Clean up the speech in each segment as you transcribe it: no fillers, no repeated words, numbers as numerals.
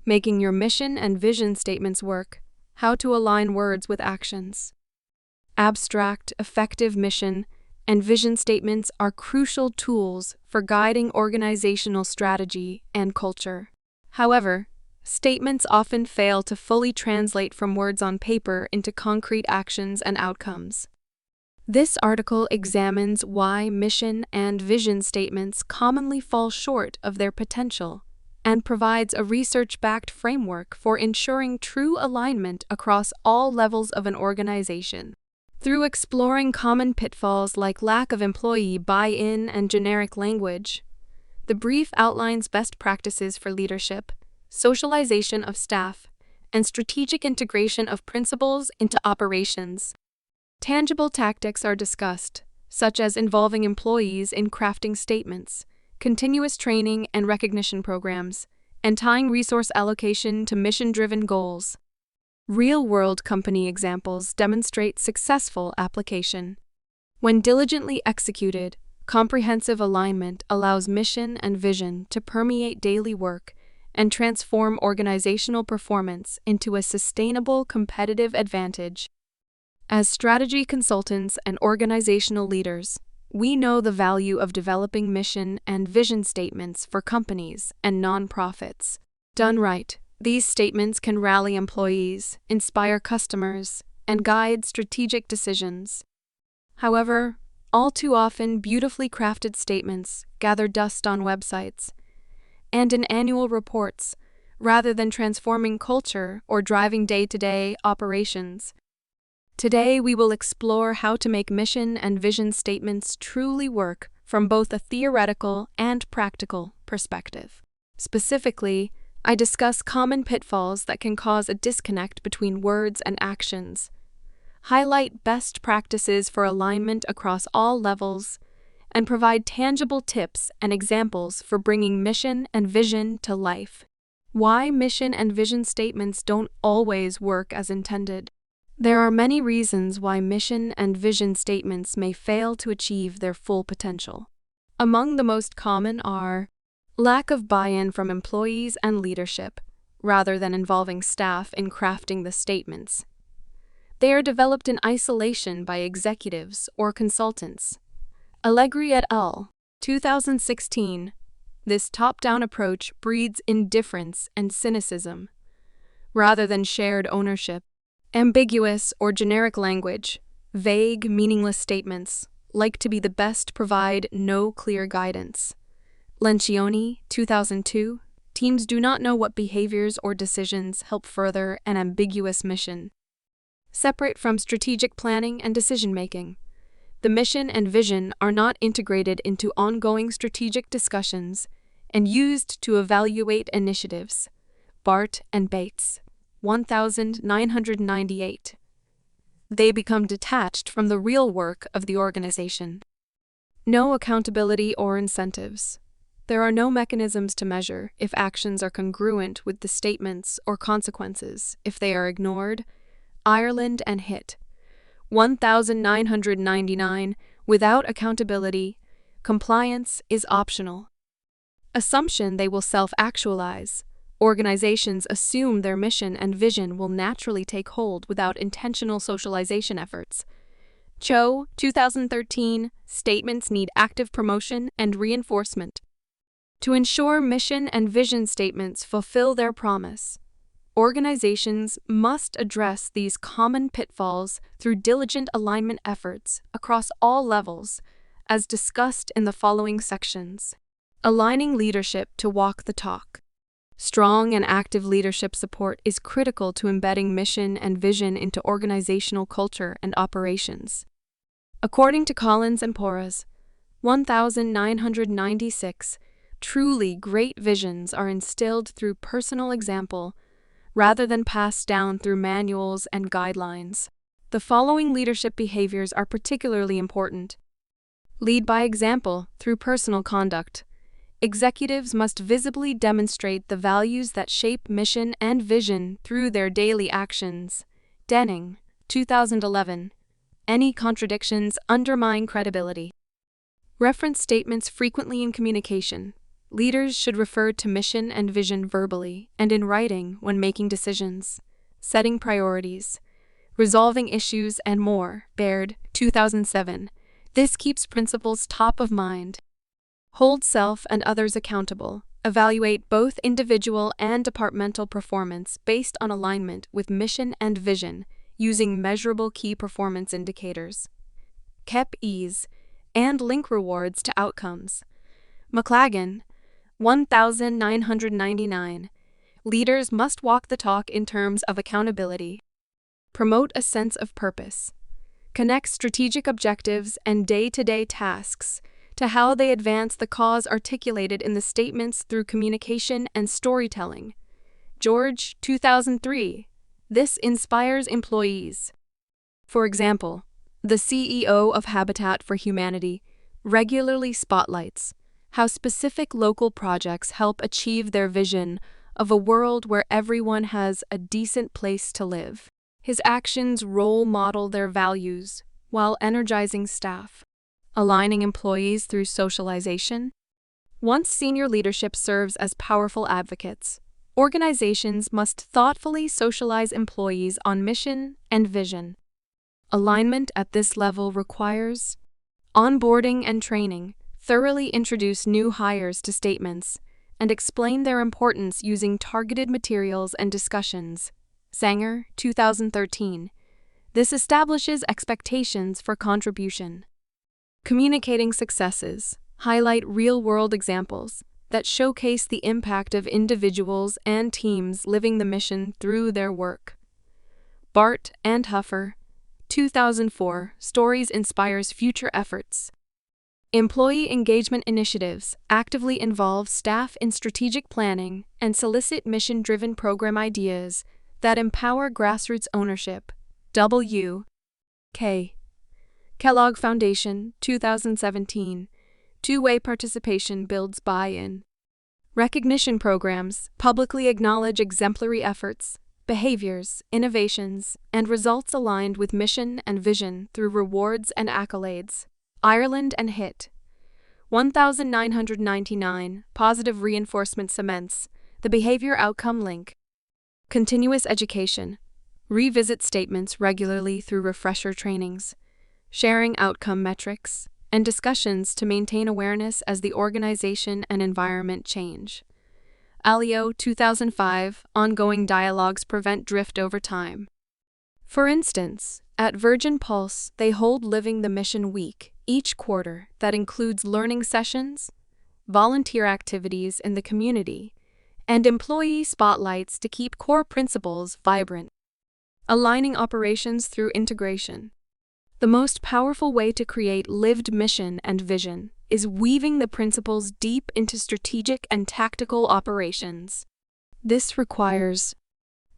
Making your mission and vision statements work. How to align words with actions. Abstract, effective mission and vision statements are crucial tools for guiding organizational strategy and culture. However, statements often fail to fully translate from words on paper into concrete actions and outcomes. This article examines why mission and vision statements commonly fall short of their potential and provides a research-backed framework for ensuring true alignment across all levels of an organization. Through exploring common pitfalls like lack of employee buy-in and generic language, the brief outlines best practices for leadership, socialization of staff, and strategic integration of principles into operations. Tangible tactics are discussed, such as involving employees in crafting statements, continuous training and recognition programs, and tying resource allocation to mission-driven goals. Real-world company examples demonstrate successful application. When diligently executed, comprehensive alignment allows mission and vision to permeate daily work and transform organizational performance into a sustainable competitive advantage. As strategy consultants and organizational leaders, we know the value of developing mission and vision statements for companies and nonprofits. Done right, these statements can rally employees, inspire customers, and guide strategic decisions. However, all too often beautifully crafted statements gather dust on websites and in annual reports, rather than transforming culture or driving day-to-day operations. Today, we will explore how to make mission and vision statements truly work from both a theoretical and practical perspective. Specifically, I discuss common pitfalls that can cause a disconnect between words and actions, highlight best practices for alignment across all levels, and provide tangible tips and examples for bringing mission and vision to life. Why mission and vision statements don't always work as intended. There are many reasons why mission and vision statements may fail to achieve their full potential. Among the most common are lack of buy-in from employees and leadership, rather than involving staff in crafting the statements. They are developed in isolation by executives or consultants. Allegri et al., 2016. This top-down approach breeds indifference and cynicism, rather than shared ownership. Ambiguous or generic language, vague, meaningless statements, like to be the best provide no clear guidance. Lencioni, 2002. Teams do not know what behaviors or decisions help further an ambiguous mission. Separate from strategic planning and decision-making. The mission and vision are not integrated into ongoing strategic discussions and used to evaluate initiatives. Bart and Bates, 1998. They become detached from the real work of the organization. No accountability or incentives. There are no mechanisms to measure if actions are congruent with the statements or consequences if they are ignored. Ireland and Hit, 1999. Without accountability, compliance is optional. Assumption they will self-actualize. Organizations assume their mission and vision will naturally take hold without intentional socialization efforts. Cho, 2013. Statements need active promotion and reinforcement. To ensure mission and vision statements fulfill their promise, organizations must address these common pitfalls through diligent alignment efforts across all levels, as discussed in the following sections. Aligning leadership to walk the talk. Strong and active leadership support is critical to embedding mission and vision into organizational culture and operations. According to Collins and Porras, 1996, truly great visions are instilled through personal example rather than passed down through manuals and guidelines. The following leadership behaviors are particularly important. Lead by example through personal conduct. Executives must visibly demonstrate the values that shape mission and vision through their daily actions. Denning, 2011. Any contradictions undermine credibility. Reference statements frequently in communication. Leaders should refer to mission and vision verbally and in writing when making decisions, setting priorities, resolving issues, and more. Baird, 2007. This keeps principles top of mind. Hold self and others accountable. Evaluate both individual and departmental performance based on alignment with mission and vision using measurable key performance indicators. KPIs and link rewards to outcomes. McLagan, 1999. Leaders must walk the talk in terms of accountability. Promote a sense of purpose. Connect strategic objectives and day-to-day tasks to how they advance the cause articulated in the statements through communication and storytelling. George, 2003. This inspires employees. For example, the CEO of Habitat for Humanity regularly spotlights how specific local projects help achieve their vision of a world where everyone has a decent place to live. His actions role model their values while energizing staff. Aligning employees through socialization. Once senior leadership serves as powerful advocates, organizations must thoughtfully socialize employees on mission and vision. Alignment at this level requires onboarding and training. Thoroughly introduce new hires to statements and explain their importance using targeted materials and discussions. Sanger, 2013. This establishes expectations for contribution. Communicating successes. Highlight real-world examples that showcase the impact of individuals and teams living the mission through their work. Bart and Huffer, 2004. Stories inspires future efforts. Employee engagement initiatives actively involve staff in strategic planning and solicit mission-driven program ideas that empower grassroots ownership. W. K. Kellogg Foundation, 2017. Two-way participation builds buy-in. Recognition programs publicly acknowledge exemplary efforts, behaviors, innovations, and results aligned with mission and vision through rewards and accolades. Ireland and HIT. 1999. Positive reinforcement cements the behavior outcome link. Continuous education. Revisit statements regularly through refresher trainings, sharing outcome metrics, and discussions to maintain awareness as the organization and environment change. Alio, 2005. Ongoing dialogues prevent drift over time. For instance, at Virgin Pulse, they hold Living the Mission Week each quarter that includes learning sessions, volunteer activities in the community, and employee spotlights to keep core principles vibrant. Aligning operations through integration. The most powerful way to create lived mission and vision is weaving the principles deep into strategic and tactical operations. This requires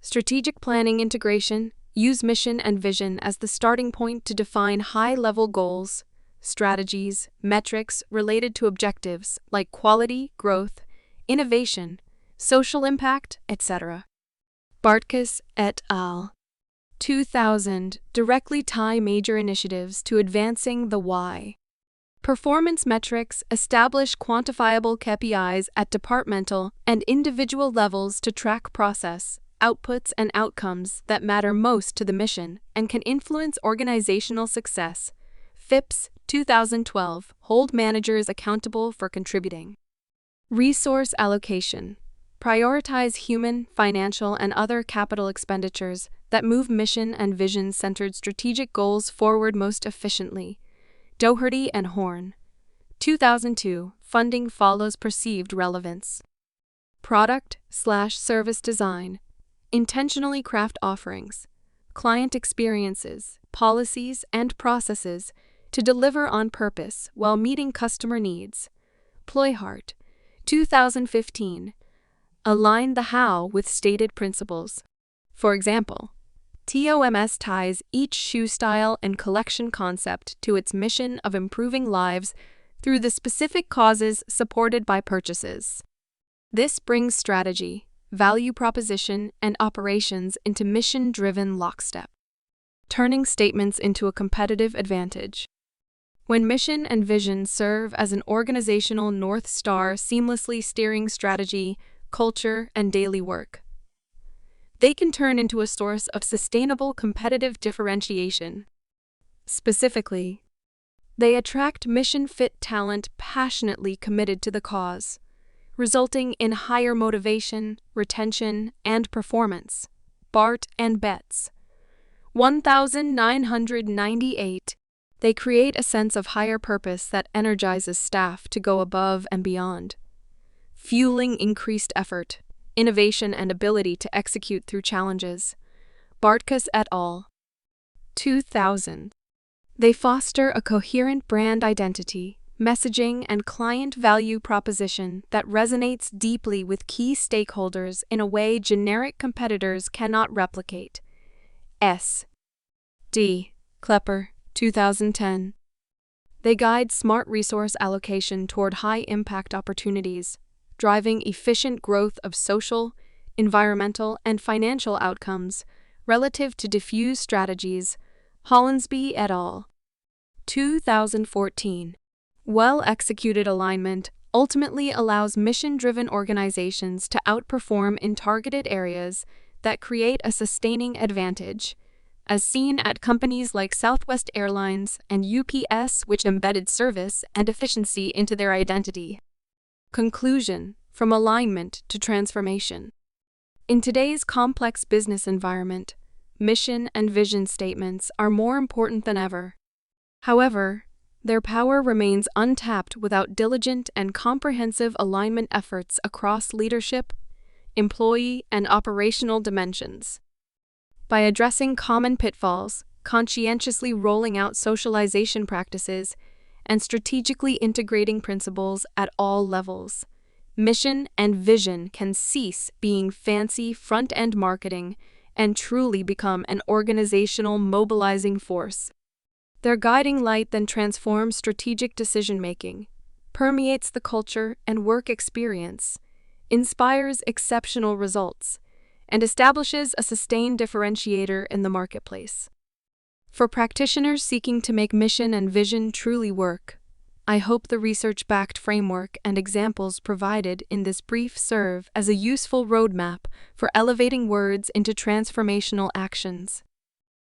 strategic planning integration. Use mission and vision as the starting point to define high-level goals, strategies, metrics related to objectives like quality, growth, innovation, social impact, etc. Bartkus et al. 2000. Directly tie major initiatives to advancing the why. Performance metrics establish quantifiable KPIs at departmental and individual levels to track process, outputs, and outcomes that matter most to the mission and can influence organizational success. Phipps, 2012. Hold managers accountable for contributing. Resource allocation. Prioritize human, financial, and other capital expenditures that move mission and vision-centered strategic goals forward most efficiently. Doherty and Horn, 2002. Funding follows perceived relevance. Product/service design. Intentionally craft offerings, client experiences, policies, and processes to deliver on purpose while meeting customer needs. Ployhart, 2015. Align the how with stated principles. For example, TOMS ties each shoe style and collection concept to its mission of improving lives through the specific causes supported by purchases. This brings strategy, value proposition, and operations into mission-driven lockstep, turning statements into a competitive advantage. When mission and vision serve as an organizational North Star seamlessly steering strategy, culture, and daily work, they can turn into a source of sustainable competitive differentiation. Specifically, they attract mission-fit talent passionately committed to the cause, resulting in higher motivation, retention, and performance. Bart and Betts. 1998. They create a sense of higher purpose that energizes staff to go above and beyond, fueling increased effort, innovation, and ability to execute through challenges. Bartkus et al. 2000. They foster a coherent brand identity, messaging, and client value proposition that resonates deeply with key stakeholders in a way generic competitors cannot replicate. S. D. Klepper, 2010. They guide smart resource allocation toward high-impact opportunities, driving efficient growth of social, environmental, and financial outcomes relative to diffuse strategies. Hollinsby et al. 2014. Well-executed alignment ultimately allows mission-driven organizations to outperform in targeted areas that create a sustaining advantage, as seen at companies like Southwest Airlines and UPS, which embedded service and efficiency into their identity. Conclusion: from alignment to transformation. In today's complex business environment, mission and vision statements are more important than ever. However, their power remains untapped without diligent and comprehensive alignment efforts across leadership, employee, and operational dimensions. By addressing common pitfalls, conscientiously rolling out socialization practices, and strategically integrating principles at all levels, mission and vision can cease being fancy front-end marketing and truly become an organizational mobilizing force. Their guiding light then transforms strategic decision-making, permeates the culture and work experience, inspires exceptional results, and establishes a sustained differentiator in the marketplace. For practitioners seeking to make mission and vision truly work, I hope the research-backed framework and examples provided in this brief serve as a useful roadmap for elevating words into transformational actions.